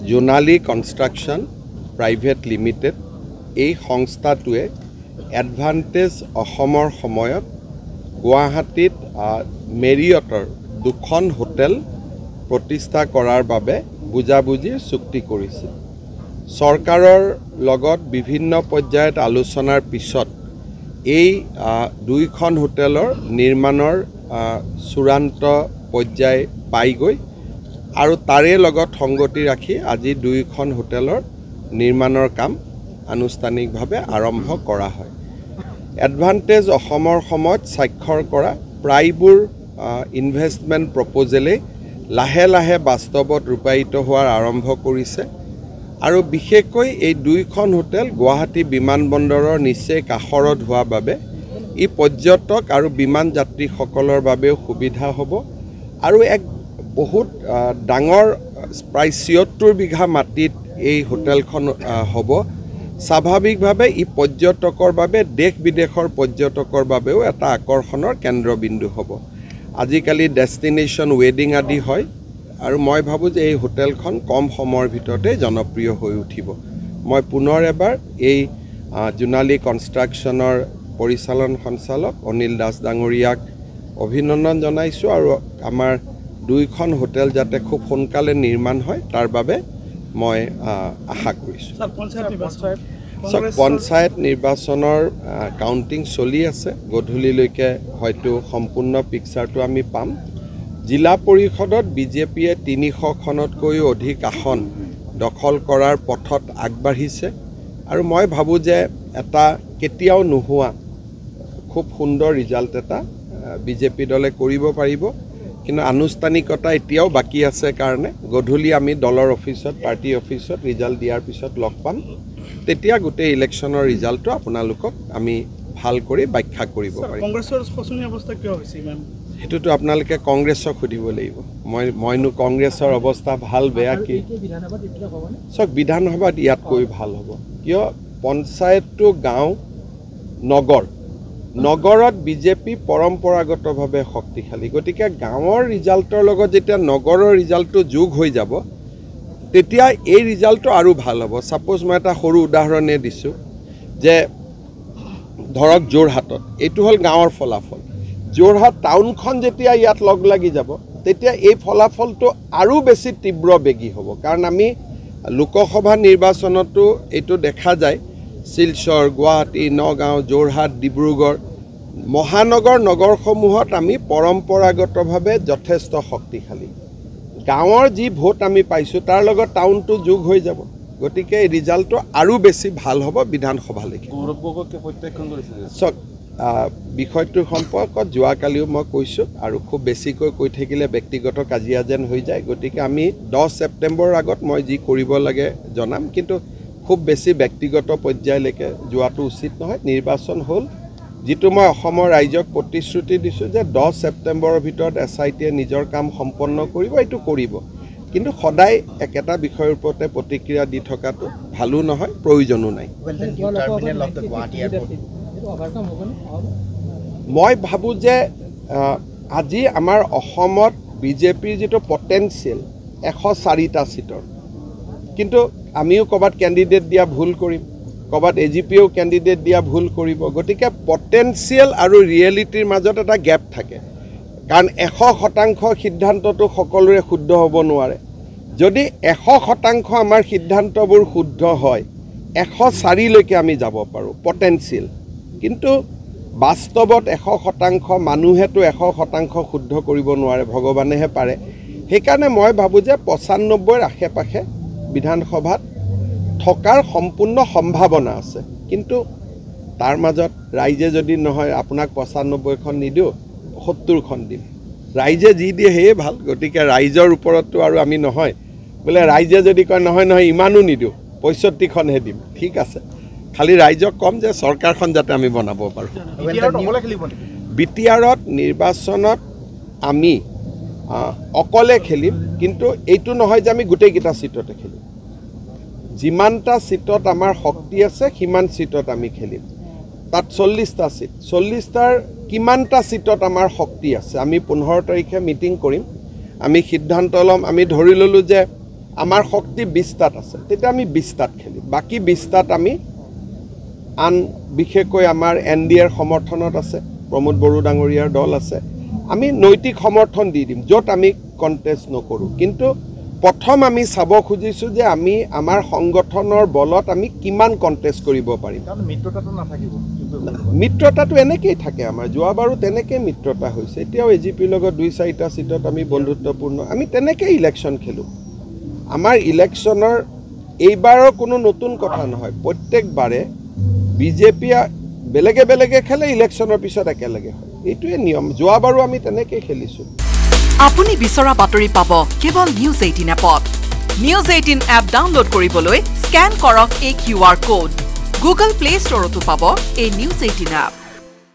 Jonali construction private limited এই সংস্থাটোৱে advantage অসমৰ সময়ত গুৱাহাটীত মেৰিয়টৰ দুখন হোটেল প্ৰতিষ্ঠা কৰাৰ বাবে বুজাবুজিৰ চুক্তি কৰিছিল। চৰকাৰৰ লগত বিভিন্ন পৰ্যায়ত আলোচনাৰ পিছত এই দুইখন হোটেলৰ নিৰ্মাণৰ চূড়ান্ত পৰ্যায় পাইগৈ আৰু তাৰে লগত সংগতি ৰাখি আজি দুইখন হোটেলৰ নিৰ্মাণৰ কাম আনুষ্ঠানিকভাৱে আৰম্ভ কৰা হয়। এডভান্টেজ অসমৰ সময়ত স্বাক্ষৰ কৰা প্ৰায়বোৰ ইনভেষ্টমেণ্ট প্ৰপ'জেলে লাহে লাহে বাস্তৱত ৰূপায়িত হোৱাৰ আৰম্ভ কৰিছে আৰু বিশেষকৈ এই দুইখন হোটেল গুৱাহাটী বিমানবন্দৰৰ নিচেই কাষৰত হোৱা বাবে ই পৰ্যটক আৰু বিমান যাত্ৰীসকলৰ বাবেও সুবিধা হ'ব আৰু এক বহুত ডাঙৰ প্ৰায় ৭৬ বিঘা মাটিত এই হোটেলখন হ'ব। স্বাভাৱিকভাৱে ই পৰ্যটকৰ বাবে দেশ বিদেশৰ পৰ্যটকৰ বাবেও এটা আকৰ্ষণৰ কেন্দ্ৰবিন্দু হ'ব। আজিকালি ডেষ্টিনেশ্যন ৱেডিং আদি হয় আৰু মই ভাবোঁ যে এই হোটেলখন কম সময়ৰ ভিতৰতে জনপ্ৰিয় হৈ উঠিব। মই পুনৰ এবাৰ এই জোনালী কনষ্ট্ৰাকশ্যনৰ পৰিচালন সঞ্চালক অনিল দাস ডাঙৰীয়াক অভিনন্দন জনাইছোঁ আৰু আমাৰ দুইখন হোটেল যাতে খুব সোনকালে নিৰ্মাণ হয় তাৰ বাবে মই আশা কৰিছোঁ। পঞ্চায়ত নিৰ্বাচনৰ কাউণ্টিং চলি আছে। গধূলিলৈকে হয়তো সম্পূৰ্ণ পিকচাৰটো আমি পাম। জিলা পৰিষদত বিজেপিয়ে ৩০০খনতকৈও অধিক আসন দখল কৰাৰ পথত আগবাঢ়িছে আৰু মই ভাবোঁ যে এটা কেতিয়াও নোহোৱা খুব সুন্দৰ ৰিজাল্ট এটা বিজেপি দলে কৰিব পাৰিব। কিন্তু আনুষ্ঠানিকতা এতিয়াও বাকী আছে কাৰণে গধূলি আমি দলৰ অফিচত পাৰ্টি অফিচত ৰিজাল্ট দিয়াৰ পিছত লগ পাম। তেতিয়া গোটেই ইলেকশ্যনৰ ৰিজাল্টটো আপোনালোকক আমি ভাল কৰি ব্যাখ্যা কৰিব পাৰিম। কংগ্ৰেছৰ শোচনীয় অৱস্থা কিয় হৈছে ইমান? সেইটোতো আপোনালোকে কংগ্ৰেছক সুধিব লাগিব। মইনো কংগ্ৰেছৰ অৱস্থা ভাল বেয়া কি চাওক, বিধানসভাত ইয়াতকৈ ভাল হ'ব। কিয় পঞ্চায়তটো গাঁও নগৰত বিজেপি পৰম্পৰাগতভাৱে শক্তিশালী। গতিকে গাঁৱৰ ৰিজাল্টৰ লগত যেতিয়া নগৰৰ ৰিজাল্টটো যোগ হৈ যাব তেতিয়া এই ৰিজাল্টটো আৰু ভাল হ'ব। ছাপ'জ মই এটা সৰু উদাহৰণে দিছোঁ যে ধৰক যোৰহাটত এইটো হ'ল গাঁৱৰ ফলাফল। যোৰহাট টাউনখন যেতিয়া ইয়াত লগ লাগি যাব তেতিয়া এই ফলাফলটো আৰু বেছি তীব্ৰবেগী হ'ব। কাৰণ আমি লোকসভা নিৰ্বাচনতো এইটো দেখা যায়। শিলচৰ, গুৱাহাটী, নগাঁও, যোৰহাট, ডিব্ৰুগড় মহানগৰ নগৰসমূহত আমি পৰম্পৰাগতভাৱে যথেষ্ট শক্তিশালী। গাঁৱৰ যি ভোট আমি পাইছোঁ তাৰ লগত টাউনটো যোগ হৈ যাব। গতিকে এই ৰিজাল্টটো আৰু বেছি ভাল হ'ব বিধানসভালৈকে। চাওক, বিষয়টোৰ সম্পৰ্কত যোৱাকালিও মই কৈছোঁ আৰু খুব বেছিকৈ কৈ থাকিলে ব্যক্তিগত কাজিয়া যেন হৈ যায়। গতিকে আমি 10 ছেপ্টেম্বৰৰ আগত মই যি কৰিব লাগে জনাম, কিন্তু খুব বেছি ব্যক্তিগত পৰ্যায়লৈকে যোৱাটো উচিত নহয়। নিৰ্বাচন হ'ল, যিটো মই অসমৰ ৰাইজক প্ৰতিশ্ৰুতি দিছোঁ যে 10 ছেপ্টেম্বৰৰ ভিতৰত SITয়ে নিজৰ কাম সম্পন্ন কৰিব, এইটো কৰিব। কিন্তু সদায় একেটা বিষয়ৰ ওপৰতে প্ৰতিক্ৰিয়া দি থকাটো ভালো নহয়, প্ৰয়োজনো নাই। মই ভাবোঁ যে আজি আমাৰ অসমত বিজেপিৰ যিটো পটেঞ্চিয়েল 104টা ছিটৰ, কিন্তু আমিও ক'ৰবাত কেণ্ডিডেট দিয়া ভুল কৰিম, ক'ৰবাত AGPয়েও কেণ্ডিডেট দিয়া ভুল কৰিব। গতিকে পটেঞ্চিয়েল আৰু ৰিয়েলিটিৰ মাজত এটা গেপ থাকে। কাৰণ 100% সিদ্ধান্তটো সকলোৰে শুদ্ধ হ'ব নোৱাৰে। যদি 100% আমাৰ সিদ্ধান্তবোৰ শুদ্ধ হয় 104লৈকে আমি যাব পাৰোঁ পটেঞ্চিয়েল। কিন্তু বাস্তৱত 100% মানুহেতো 100% শুদ্ধ কৰিব নোৱাৰে, ভগৱানেহে পাৰে। সেইকাৰণে মই ভাবোঁ যে 95ৰ আশে-পাশে বিধানসভাত থকাৰ সম্পূৰ্ণ সম্ভাৱনা আছে। কিন্তু তাৰ মাজত ৰাইজে যদি নহয় আপোনাক 95খন নিদিওঁ 70খন দিম, ৰাইজে যি দিয়ে সেয়ে ভাল। গতিকে ৰাইজৰ ওপৰততো আৰু আমি নহয় বোলে ৰাইজে যদি কয় নহয় ইমানো নিদিওঁ 65খনহে দিম, ঠিক আছে। খালি ৰাইজক ক'ম যে চৰকাৰখন যাতে আমি বনাব পাৰোঁ। BTRত নিৰ্বাচনত আমি অকলে খেলিম, কিন্তু এইটো নহয় যে আমি গোটেইকেইটা ছিটতে খেলিম। যিমানটা ছিটত আমাৰ শক্তি আছে সিমান ছিটত আমি খেলিম। তাত 40টা ছিট, 40টাৰ কিমানটা ছিটত আমাৰ শক্তি আছে আমি 15 তাৰিখে মিটিং কৰিম। আমি সিদ্ধান্ত ল'ম। আমি ধৰি ল'লোঁ যে আমাৰ শক্তি 20টাত আছে তেতিয়া আমি 20টাত খেলিম বাকি 20টাত আমি আন বিশেষকৈ আমাৰ এনডিএৰ সমৰ্থনত আছে প্ৰমোদ বড়ো ডাঙৰীয়াৰ দল আছে আমি নৈতিক সমৰ্থন দি দিম য'ত আমি কন্টেষ্ট নকৰোঁ কিন্তু প্ৰথম আমি চাব খুজিছোঁ যে আমি আমাৰ সংগঠনৰ বলত আমি কিমান কন্টেষ্ট কৰিব পাৰিম কাৰণ মিত্ৰতাটো নাথাকিব মিত্ৰতাটো এনেকেই থাকে আমাৰ যোৱাবাৰো তেনেকৈ মিত্ৰতা হৈছে এতিয়াও এজিপিৰ লগত 2-4টা সিটত আমি বন্ধুত্বপূৰ্ণ আমি তেনেকৈ ইলেকশ্যন খেলোঁ আমাৰ ইলেকশ্যনৰ এইবাৰৰ কোনো নতুন কথা নহয় প্ৰত্যেকবাৰে বিজেপি বেলেগে বেলেগে খেলে ইলেকশ্যনৰ পিছত একেলগে হয় এইটোৱে নিয়ম যোৱাবাৰো আমি তেনেকৈ খেলিছোঁ আপুনি বিচৰা বাতৰি পাব কেৱল নিউজ 18 এপত নিউজ 18 এপ ডাউনলোড কৰিবলৈ স্ক্যান কৰক এই QR কোড গুগল প্লে ষ্টৰতো পাব এই নিউজ 18 এপ